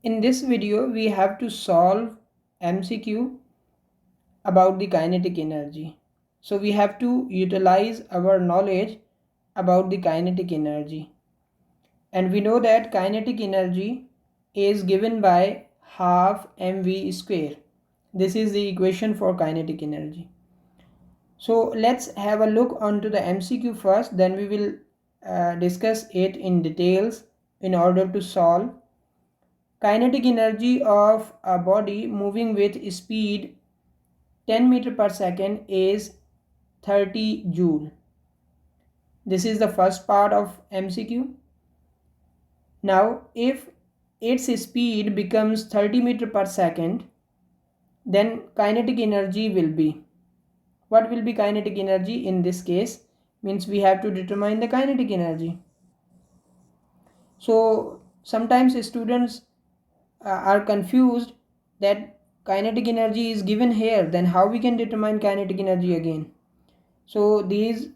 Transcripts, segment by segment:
In this video, we have to solve MCQ about the kinetic energy. So we have to utilize our knowledge about the kinetic energy. And we know that kinetic energy is given by half mv square. This is the equation for kinetic energy. So let's have a look onto the MCQ first, then we will discuss it in details in order to solve. Kinetic energy of a body moving with speed 10 meter per second is 30 joule. This is the first part of MCQ. Now if its speed becomes 30 meter per second, then kinetic energy will be, what will be kinetic energy in this case? Means we have to determine the kinetic energy. So sometimes students are confused that kinetic energy is given here, then how we can determine kinetic energy again? So this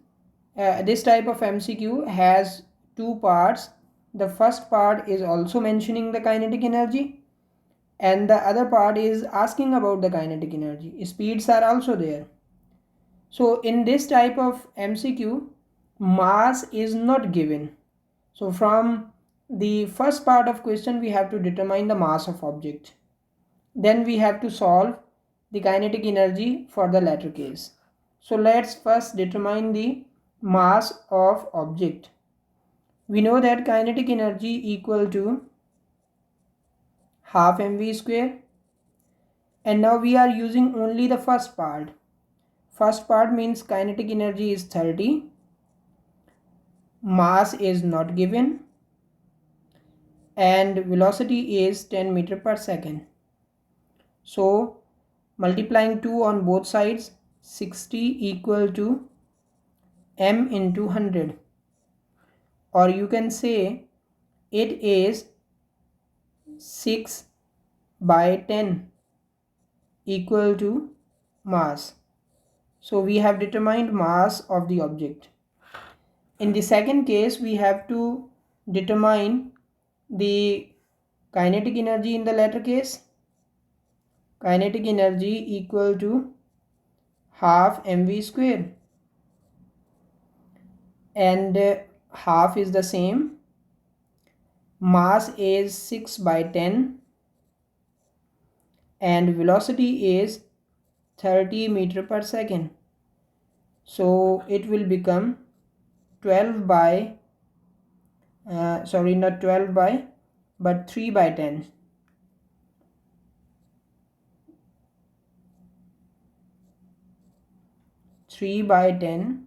type of MCQ has two parts. The first part is also mentioning the kinetic energy, and the other part is asking about the kinetic energy. Speeds are also there. So in this type of MCQ, mass is not given. So from the first part of question, we have to determine the mass of object. Then we have to solve the kinetic energy for the latter case. So let's first determine the mass of object. We know that kinetic energy equal to half mv square, and now we are using only the first part. First part means kinetic energy is 30, mass is not given, and velocity is 10 meter per second. So multiplying 2 on both sides, 60 equal to m into 100, or you can say it is 6 by 10 equal to mass. So we have determined mass of the object. In the second case, we have to determine the kinetic energy in the latter case. Kinetic energy equal to half mv square, and half is the same, mass is 6 by 10, and velocity is 30 meter per second. So it will become 12 by sorry, not 12 by, but 3 by 10. 3 by 10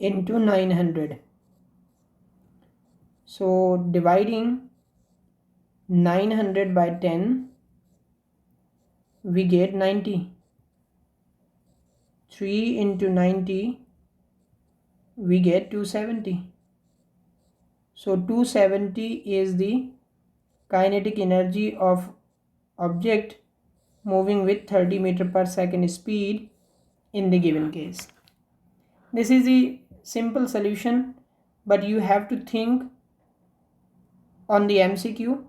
into 900. So dividing 900 by 10, we get 90. 3 into 90, we get 270. So 270 is the kinetic energy of object moving with 30 meter per second speed in the given case. This is the simple solution, but you have to think on the MCQ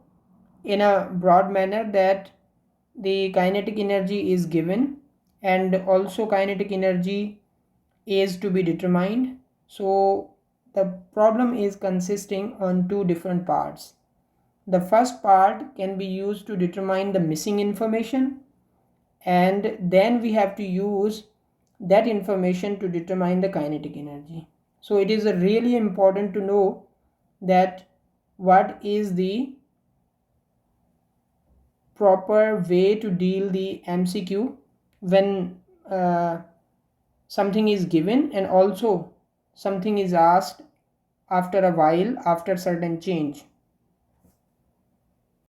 in a broad manner that the kinetic energy is given and also kinetic energy is to be determined. So the problem is consisting on two different parts. The first part can be used to determine the missing information, and then we have to use that information to determine the kinetic energy. So it is really important to know that what is the proper way to deal the MCQ when something is given and also something is asked after a while, after certain change.